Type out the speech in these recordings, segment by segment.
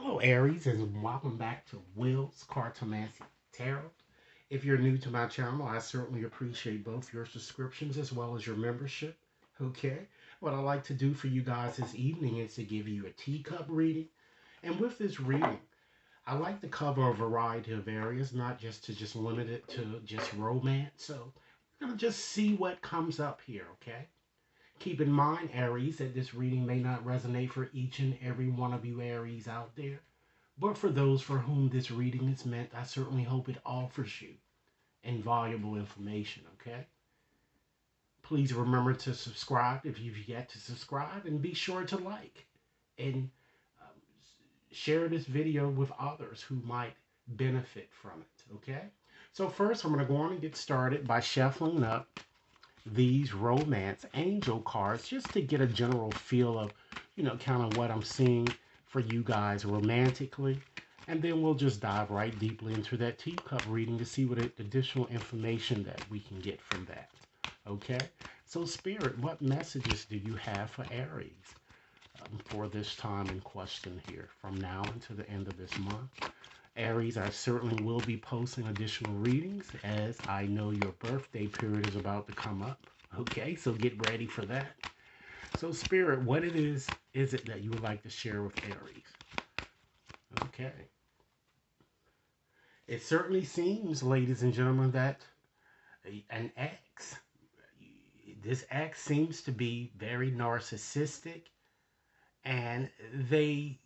Hello, Aries, and welcome back to Will's Cartomancy Tarot. If you're new to my channel, I certainly appreciate both your subscriptions as well as your membership. Okay, what I like to do for you guys this evening is to give you a teacup reading. And with this reading, I like to cover a variety of areas, not just limit it to just romance. So we're going to just see what comes up here, okay? Keep in mind, Aries, that this reading may not resonate for each and every one of you Aries out there. But for those for whom this reading is meant, I certainly hope it offers you invaluable information, okay? Please remember to subscribe if you've yet to subscribe, and be sure to like and um, share this video with others who might benefit from it, okay? So first, I'm going to go on and get started by shuffling up these romance angel cards just to get a general feel of, kind of what I'm seeing for you guys romantically. And then we'll just dive right deeply into that teacup reading to see what additional information that we can get from that. Okay? So, Spirit, what messages do you have for Aries for this time in question here from now until the end of this month? Aries, I certainly will be posting additional readings as I know your birthday period is about to come up. Okay, so get ready for that. So, Spirit, what is it that you would like to share with Aries? Okay. It certainly seems, ladies and gentlemen, that an ex, this ex seems to be very narcissistic, and they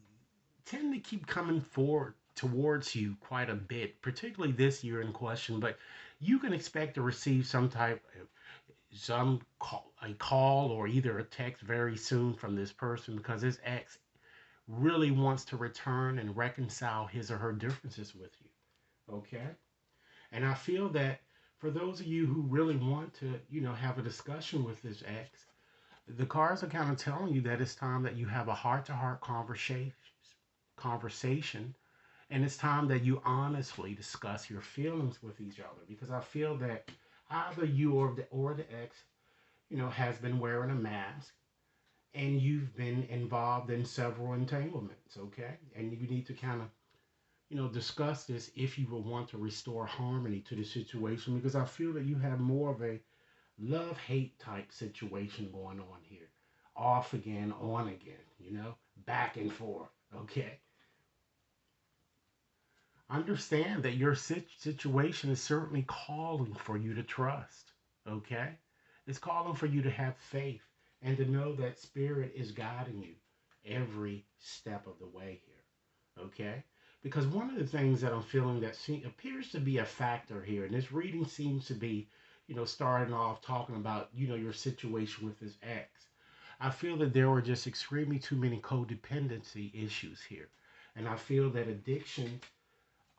tend to keep coming forward towards you quite a bit, particularly this year in question. But you can expect to receive a call or either a text very soon from this person, because this ex really wants to return and reconcile his or her differences with you. Okay? And I feel that for those of you who really want to, have a discussion with this ex, the cards are kind of telling you that it's time that you have a heart-to-heart conversation, and it's time that you honestly discuss your feelings with each other, because I feel that either you or the ex, has been wearing a mask, and you've been involved in several entanglements, okay? And you need to kind of, discuss this if you will want to restore harmony to the situation, because I feel that you have more of a love hate type situation going on here. Off again, on again, back and forth, okay? Understand that your situation is certainly calling for you to trust, okay? It's calling for you to have faith and to know that Spirit is guiding you every step of the way here, okay? Because one of the things that I'm feeling that appears to be a factor here, and this reading seems to be, starting off talking about, your situation with this ex. I feel that there were just extremely too many codependency issues here. And I feel that addiction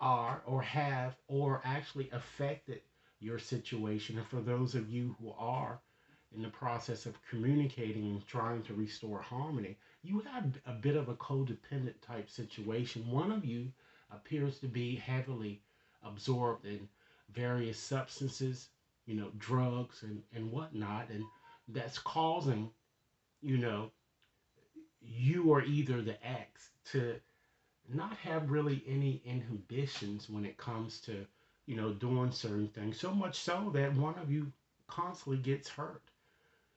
are or have or actually affected your situation. And for those of you who are in the process of communicating and trying to restore harmony, you have a bit of a codependent type situation. One of you appears to be heavily absorbed in various substances, drugs and whatnot, and that's causing, you know, you or either the ex to not have really any inhibitions when it comes to, doing certain things. So much so that one of you constantly gets hurt.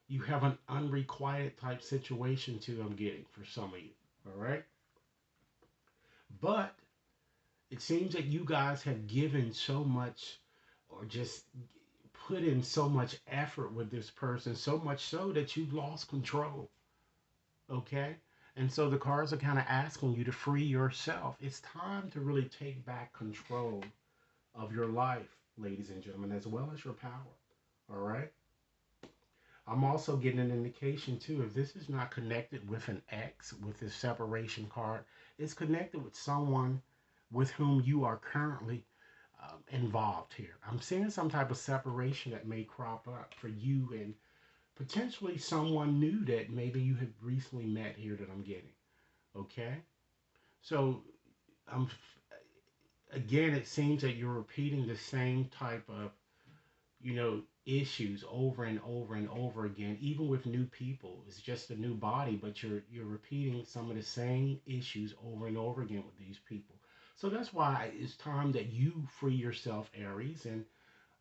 You have an unrequited type situation too, I'm getting for some of you. All right. But it seems that you guys have given so much or just put in so much effort with this person, so much so that you've lost control. Okay? And so the cards are kind of asking you to free yourself. It's time to really take back control of your life, ladies and gentlemen, as well as your power. All right? I'm also getting an indication too, if this is not connected with an ex, with this separation card, it's connected with someone with whom you are currently involved here. I'm seeing some type of separation that may crop up for you and potentially someone new that maybe you have recently met here that I'm getting. Okay? So, um, again, it seems that you're repeating the same type of, you know, issues over and over and over again, even with new people. It's just a new body, but you're repeating some of the same issues over and over again with these people. So that's why it's time that you free yourself, Aries, and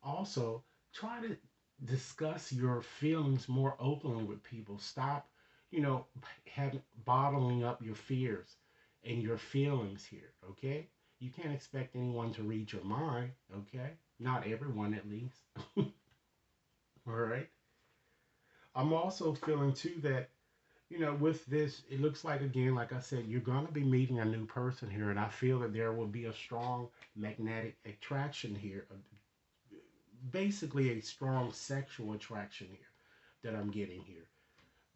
also try to discuss your feelings more openly with people. Stop, you know, having bottling up your fears and your feelings here, okay? You can't expect anyone to read your mind, okay? Not everyone, at least. All right. I'm also feeling too that, with this, it looks like, again, like I said, you're going to be meeting a new person here. And I feel that there will be a strong magnetic attraction here, basically a strong sexual attraction here that I'm getting here.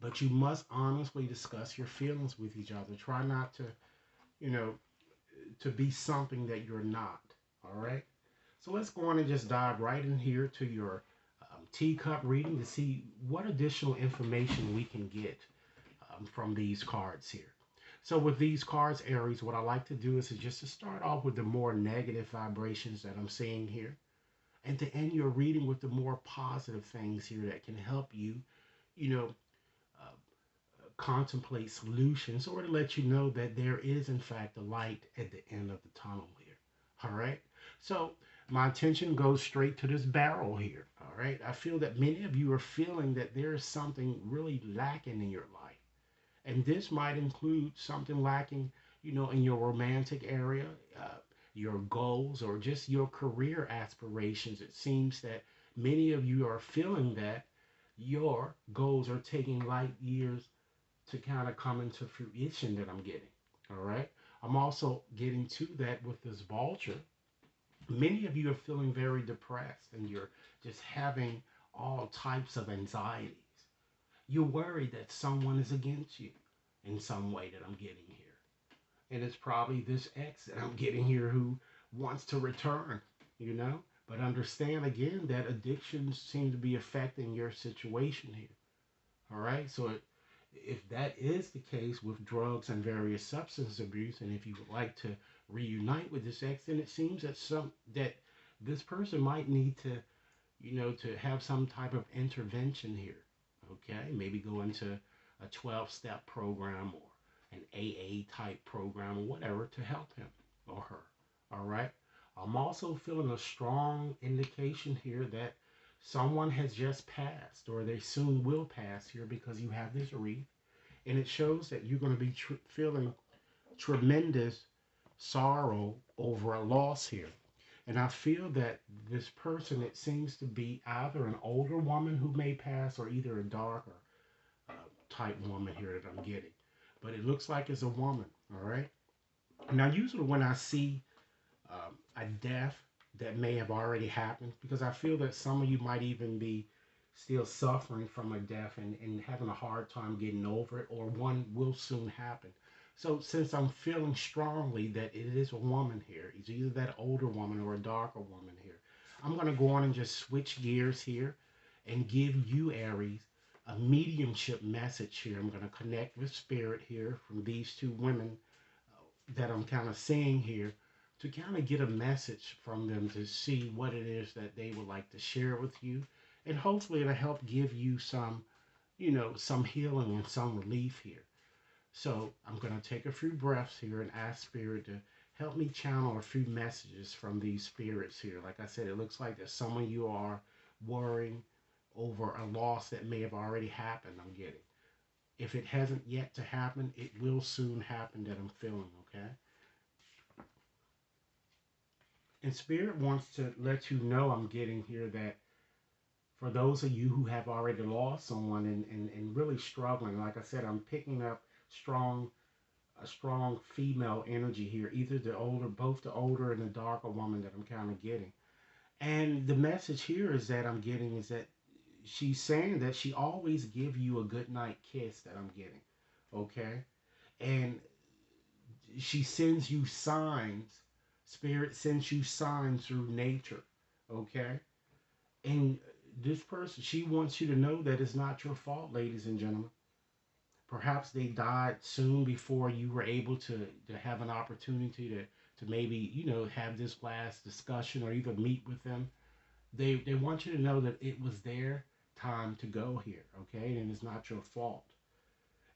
But you must honestly discuss your feelings with each other. Try not to, you know, to be something that you're not. All right. So let's go on and just dive right in here to your teacup reading to see what additional information we can get from these cards here. So with these cards, Aries, what I like to do is just to start off with the more negative vibrations that I'm seeing here, and to end your reading with the more positive things here that can help you, you know, uh, contemplate solutions, or to let you know that there is in fact a light at the end of the tunnel here. All right. So my attention goes straight to this barrel here. All right. I feel that many of you are feeling that there is something really lacking in your life. And this might include something lacking, in your romantic area, your goals, or just your career aspirations. It seems that many of you are feeling that your goals are taking light years to kind of come into fruition that I'm getting. All right. I'm also getting to that with this vulture. Many of you are feeling very depressed and you're just having all types of anxieties. You're worried that someone is against you in some way that I'm getting here. And it's probably this ex that I'm getting here who wants to return, you know? But understand again that addictions seem to be affecting your situation here. All right? So if that is the case with drugs and various substance abuse, and if you would like to reunite with this ex, then it seems that this person might need to, to have some type of intervention here. Okay, maybe go into a 12-step program or an AA type program or whatever to help him or her. All right. I'm also feeling a strong indication here that someone has just passed or they soon will pass here because you have this wreath. And it shows that you're going to be feeling tremendous sorrow over a loss here. And I feel that this person, it seems to be either an older woman who may pass or either a darker uh, type woman here that I'm getting. But it looks like it's a woman, all right? Now, usually when I see a death that may have already happened, because I feel that some of you might even be still suffering from a death and having a hard time getting over it, or one will soon happen. So, since I'm feeling strongly that it is a woman here, it's either that older woman or a darker woman here, I'm going to go on and just switch gears here and give you, Aries, a mediumship message here. I'm going to connect with spirit here from these two women that I'm kind of seeing here to kind of get a message from them to see what it is that they would like to share with you. And hopefully it'll help give you some, some healing and some relief here. So I'm going to take a few breaths here and ask Spirit to help me channel a few messages from these spirits here. Like I said, it looks like that some of you are worrying over a loss that may have already happened, I'm getting. If it hasn't yet to happen, it will soon happen that I'm feeling, okay? And Spirit wants to let you know I'm getting here that for those of you who have already lost someone and really struggling, like I said, I'm picking up strong a strong female energy here, either the older, both the older and the darker woman that I'm kind of getting. And the message here is that I'm getting is that she's saying that she always give you a good night kiss that I'm getting, okay? And she sends you signs. Spirit sends you signs through nature, okay? And this person, she wants you to know that it's not your fault, ladies and gentlemen. Perhaps they died soon before you were able to have an opportunity to maybe, have this last discussion or even meet with them. They want you to know that it was their time to go here, okay? And it's not your fault.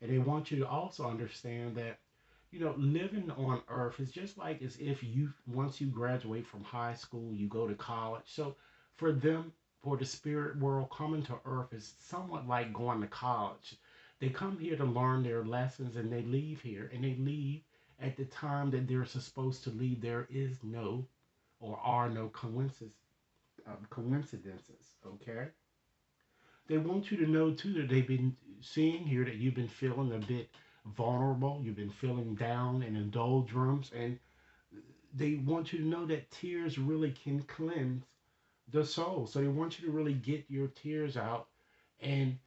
And they want you to also understand that, living on earth is just like as if you, once you graduate from high school, you go to college. So for them, for the spirit world, coming to earth is somewhat like going to college. They come here to learn their lessons and they leave here and they leave at the time that they're supposed to leave. There is no or are no coincidences, okay? They want you to know too that they've been seeing here that you've been feeling a bit vulnerable, you've been feeling down and in doldrums, and they want you to know that tears really can cleanse the soul. So they want you to really get your tears out and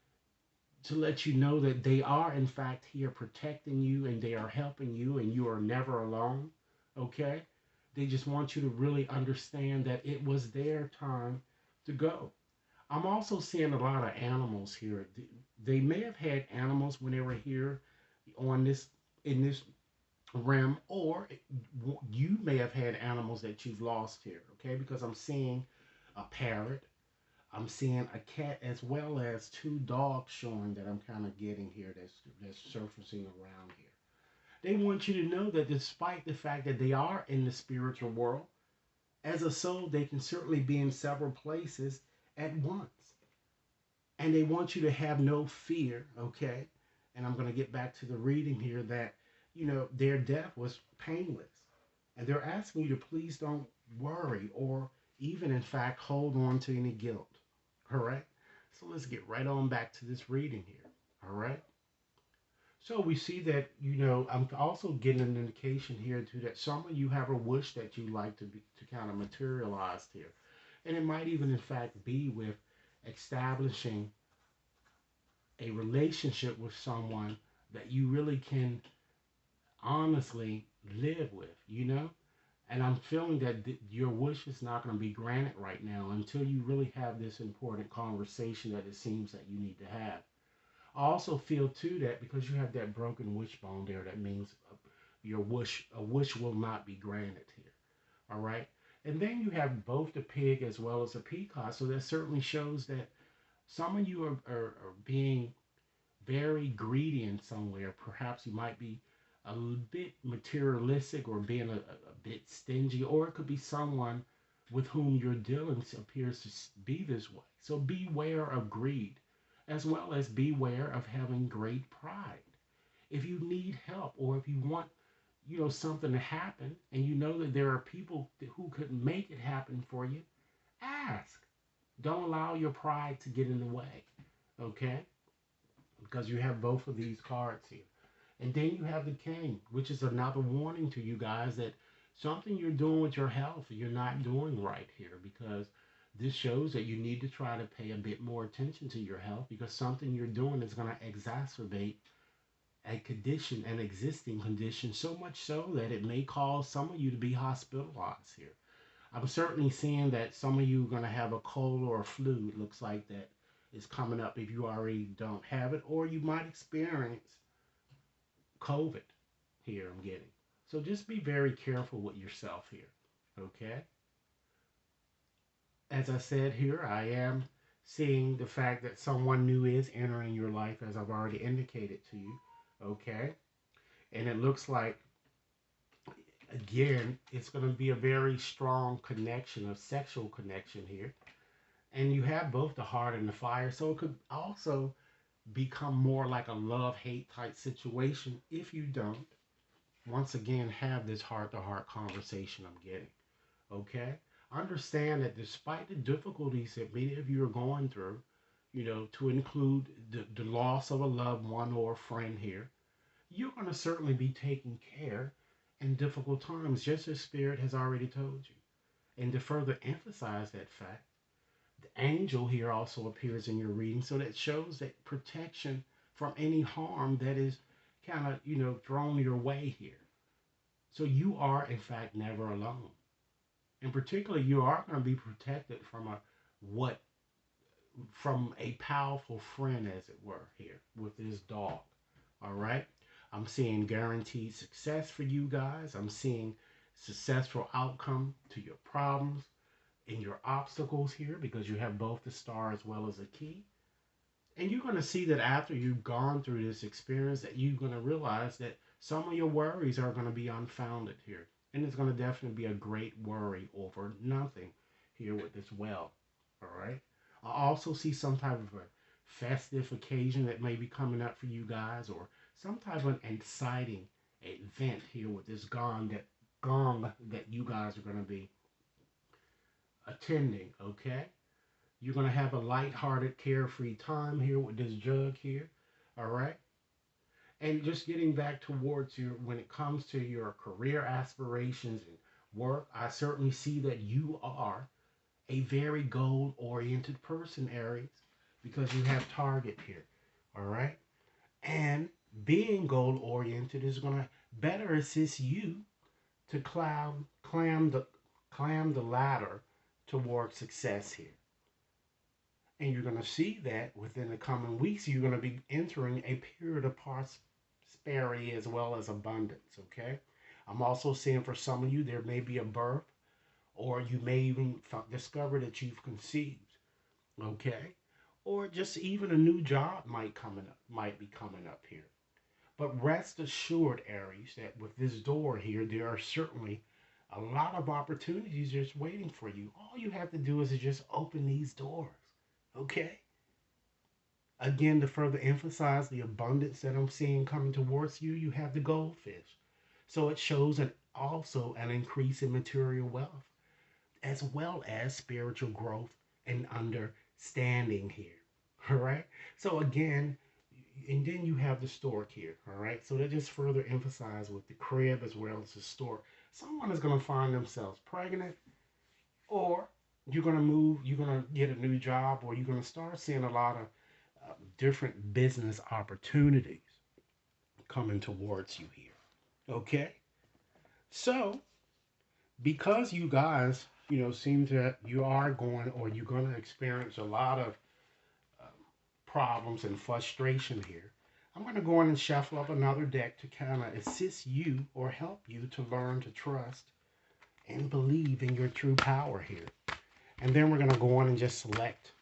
to let you know that they are in fact here protecting you and they are helping you and you are never alone. Okay? They just want you to really understand that it was their time to go. I'm also seeing a lot of animals here. They may have had animals when they were here on this in this realm, or you may have had animals that you've lost here. Okay, because I'm seeing a parrot, I'm seeing a cat, as well as two dogs showing that I'm kind of getting here. That's surfacing around here. They want you to know that despite the fact that they are in the spiritual world, as a soul, they can certainly be in several places at once. And they want you to have no fear, okay? And I'm going to get back to the reading here that, their death was painless. And they're asking you to please don't worry or even, in fact, hold on to any guilt. All right? So let's get right on back to this reading here. All right? So we see that, I'm also getting an indication here too that some of you have a wish that you like to kind of materialize here. And it might even, in fact, be with establishing a relationship with someone that you really can honestly live with. And I'm feeling that your wish is not going to be granted right now until you really have this important conversation that it seems that you need to have. I also feel too that because you have that broken wishbone there, that means a wish will not be granted here. All right. And then you have both the pig as well as the peacock. So that certainly shows that some of you are being very greedy in some way, or perhaps you might be a bit materialistic or being a bit stingy, or it could be someone with whom your dealings appears to be this way. So beware of greed, as well as beware of having great pride. If you need help, or if you want, something to happen, and you know that there are people who could make it happen for you, ask. Don't allow your pride to get in the way. Okay? Because you have both of these cards here. And then you have the king, which is another warning to you guys that something you're doing with your health, you're not doing right here, because this shows that you need to try to pay a bit more attention to your health, because something you're doing is going to exacerbate a condition, an existing condition, so much so that it may cause some of you to be hospitalized here. I'm certainly seeing that some of you are going to have a cold or a flu. It looks like that is coming up if you already don't have it, or you might experience COVID here. I'm getting. So just be very careful with yourself here. Okay. As I said here, I am seeing the fact that someone new is entering your life, as I've already indicated to you. Okay. And it looks like, again, it's going to be a very strong connection, a sexual connection here. And you have both the heart and the fire. So it could also become more like a love hate type situation if you don't, once again, have this heart to heart conversation I'm getting. Okay? Understand that despite the difficulties that many of you are going through, to include the loss of a loved one or a friend here, you're going to certainly be taken care in difficult times, just as Spirit has already told you. And to further emphasize that fact, the angel here also appears in your reading, so that shows that protection from any harm that is kind of, thrown your way here. So you are, in fact, never alone. In particular, you are going to be protected from what from a powerful friend, as it were, here with this dog. All right. I'm seeing guaranteed success for you guys. I'm seeing successful outcome to your problems. in your obstacles here because you have both the star as well as a key. And you're going to see that after you've gone through this experience that you're going to realize that some of your worries are going to be unfounded here. And it's going to definitely be a great worry over nothing here with this well. All right. I also see some type of a festive occasion that may be coming up for you guys, or some type of exciting event here with this gong that you guys are going to be attending. Okay. You're going to have a light-hearted, carefree time here with this jug here. All right. And just getting back towards your, when it comes to your career aspirations and work, I certainly see that you are a very goal-oriented person, Aries, because you have target here. All right. And being goal-oriented is going to better assist you to climb the ladder toward success here. And you're going to see that within the coming weeks, you're going to be entering a period of prosperity as well as abundance. Okay. I'm also seeing for some of you, there may be a birth, or you may even discover that you've conceived. Okay. Or just even a new job might be coming up here. But rest assured, Aries, that with this door here, there are certainly a lot of opportunities just waiting for you. All you have to do is just open these doors. Okay? Again, to further emphasize the abundance that I'm seeing coming towards you, you have the goldfish. So it shows also an increase in material wealth, as well as spiritual growth and understanding here. All right? So again, and then you have the stork here. All right? So that just further emphasize with the crib as well as the stork. Someone is going to find themselves pregnant, or you're going to move, you're going to get a new job, or you're going to start seeing a lot of different business opportunities coming towards you here. Okay? So, because you guys, seem to, you are going, or you're going to experience a lot of um, problems and frustration here, I'm going to go in and shuffle up another deck to kind of assist you or help you to learn to trust and believe in your true power here. And then we're going to go on and just select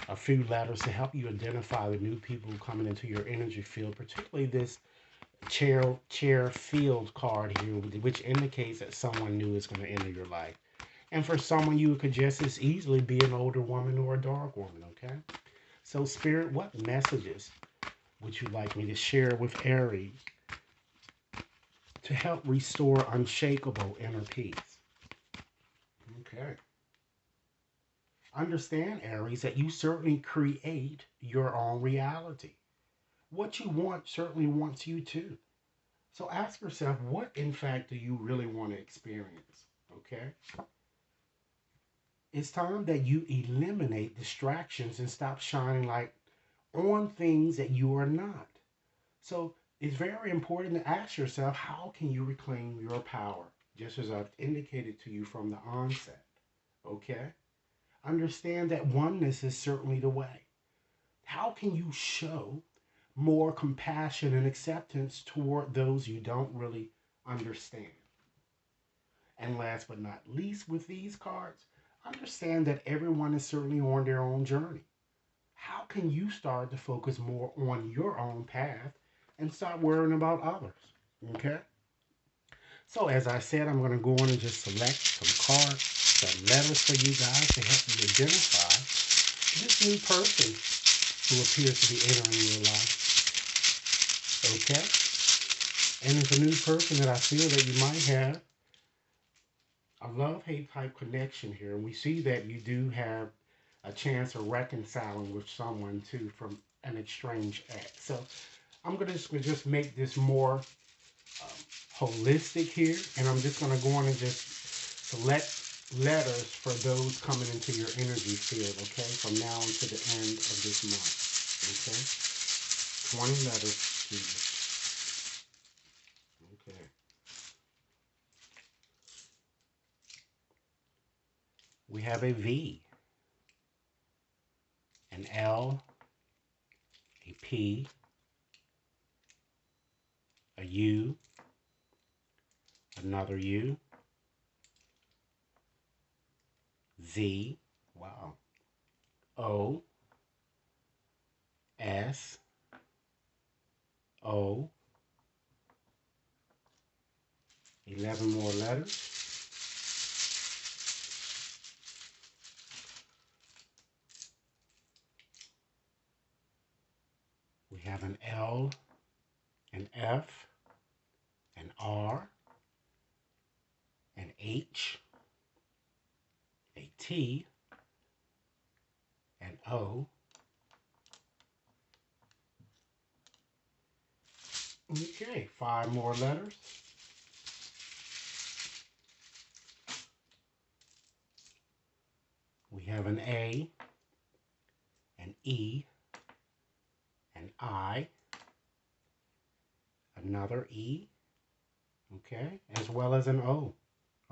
a few letters to help you identify the new people coming into your energy field, particularly this chair field card here, which indicates that someone new is going to enter your life. And for someone, you could just as easily be an older woman or a dark woman, okay? So, Spirit, what messages would you like me to share with Aries to help restore unshakable inner peace? Okay. Understand, Aries, that you certainly create your own reality. What you want certainly wants you too. So ask yourself, what in fact do you really want to experience? Okay? It's time that you eliminate distractions and stop shining light on things that you are not. So it's very important to ask yourself, how can you reclaim your power? Just as I've indicated to you from the onset. Okay? Understand that oneness is certainly the way. How can you show more compassion and acceptance toward those you don't really understand? And last but not least, with these cards, understand that everyone is certainly on their own journey. How can you start to focus more on your own path and stop worrying about others? Okay? So as I said, I'm going to go on and just select some cards, some letters for you guys to help you identify this new person who appears to be entering your life. Okay? And it's a new person that I feel that you might have a love-hate type connection here. And we see that you do have a chance of reconciling with someone too from an estranged ex. So I'm going to just make this more holistic here. And I'm just going to go on and just select letters for those coming into your energy field, okay, from now until the end of this month, okay? 20 letters, okay. We have a V, an L, a P, a U, another U, Z, wow, O, S, O, 11 more letters. We have an L, an F, an R, an H, a T, an O. Okay, 5 more letters. We have an A, an E, an I, another E, okay, as well as an O.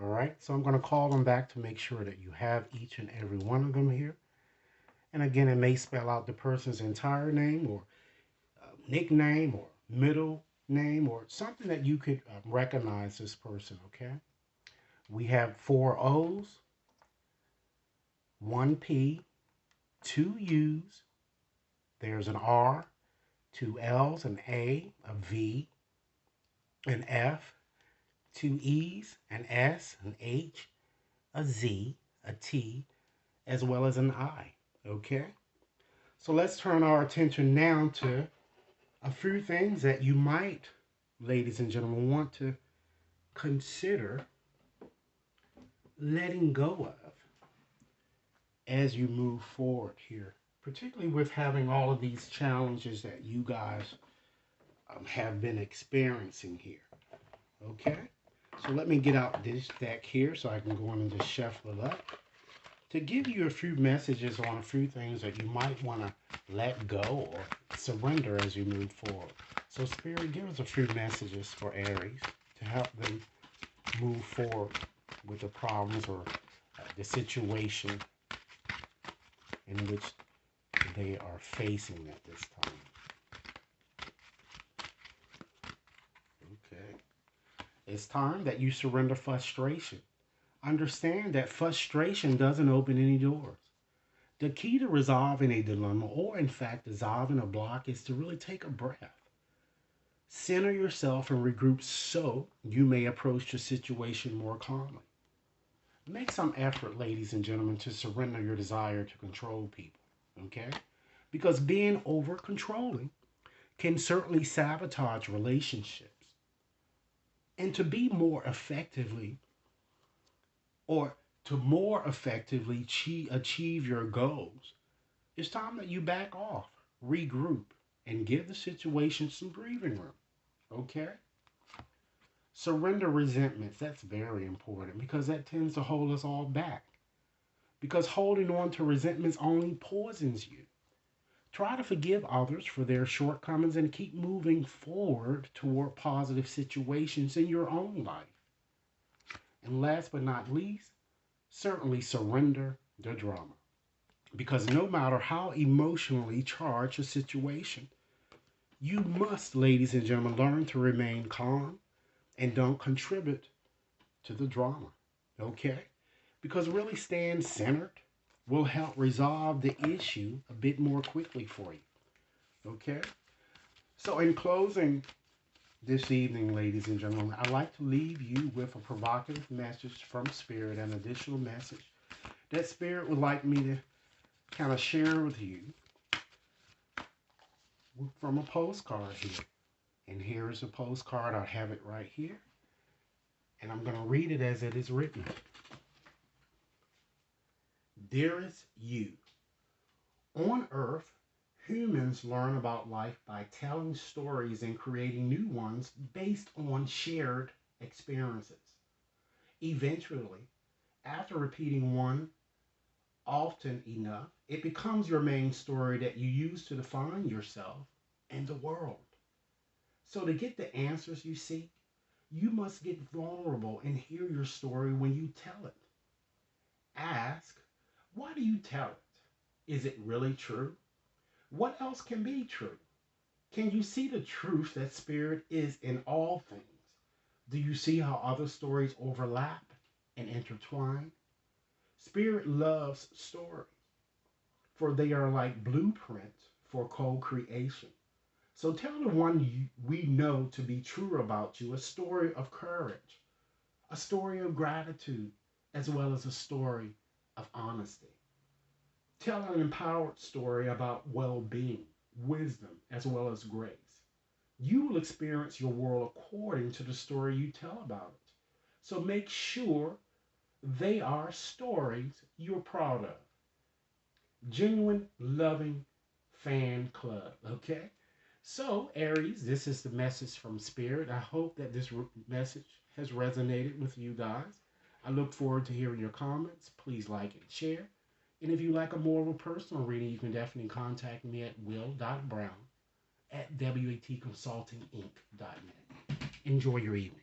All right, so I'm going to call them back to make sure that you have each and every one of them here. And again, it may spell out the person's entire name or nickname or middle name or something that you could recognize this person, okay? We have 4 O's, 1 P, 2 U's, there's an R, 2 L's, an A, a V, an F, 2 E's, an S, an H, a Z, a T, as well as an I, okay? So let's turn our attention now to a few things that you might, ladies and gentlemen, want to consider letting go of as you move forward here, particularly with having all of these challenges that you guys have been experiencing here. Okay? So let me get out this deck here so I can go in and just shuffle it up to give you a few messages on a few things that you might want to let go or surrender as you move forward. So Spirit, give us a few messages for Aries to help them move forward with the problems or the situation in which they are facing at this time. Okay. It's time that you surrender frustration. Understand that frustration doesn't open any doors. The key to resolving a dilemma, or in fact, dissolving a block, is to really take a breath. Center yourself and regroup so you may approach the situation more calmly. Make some effort, ladies and gentlemen, to surrender your desire to control people, okay? Because being over controlling can certainly sabotage relationships. And to be more effectively, or to more effectively achieve your goals, it's time that you back off, regroup, and give the situation some breathing room, okay? Surrender resentments. That's very important because that tends to hold us all back. Because holding on to resentments only poisons you. Try to forgive others for their shortcomings and keep moving forward toward positive situations in your own life. And last but not least, certainly surrender the drama. Because no matter how emotionally charged a situation, you must, ladies and gentlemen, learn to remain calm and don't contribute to the drama. Okay? Because really staying centered will help resolve the issue a bit more quickly for you. Okay? So, in closing this evening, ladies and gentlemen, I'd like to leave you with a provocative message from Spirit, an additional message that Spirit would like me to kind of share with you from a postcard here. And here is a postcard. I have it right here. And I'm going to read it as it is written. Dearest you, on Earth, humans learn about life by telling stories and creating new ones based on shared experiences. Eventually, after repeating one often enough, it becomes your main story that you use to define yourself and the world. So, to get the answers you seek, you must get vulnerable and hear your story when you tell it. Ask, why do you tell it? Is it really true? What else can be true? Can you see the truth that Spirit is in all things? Do you see how other stories overlap and intertwine? Spirit loves stories, for they are like blueprints for co creation. So tell the one we know to be true about you a story of courage, a story of gratitude, as well as a story of honesty. Tell an empowered story about well being, wisdom, as well as grace. You will experience your world according to the story you tell about it. So make sure they are stories you're proud of. Genuine, loving fan club, okay? So, Aries, this is the message from Spirit. I hope that this message has resonated with you guys. I look forward to hearing your comments. Please like and share. And if you like a more of a personal reading, you can definitely contact me at will.brown at watconsultinginc.net. Enjoy your evening.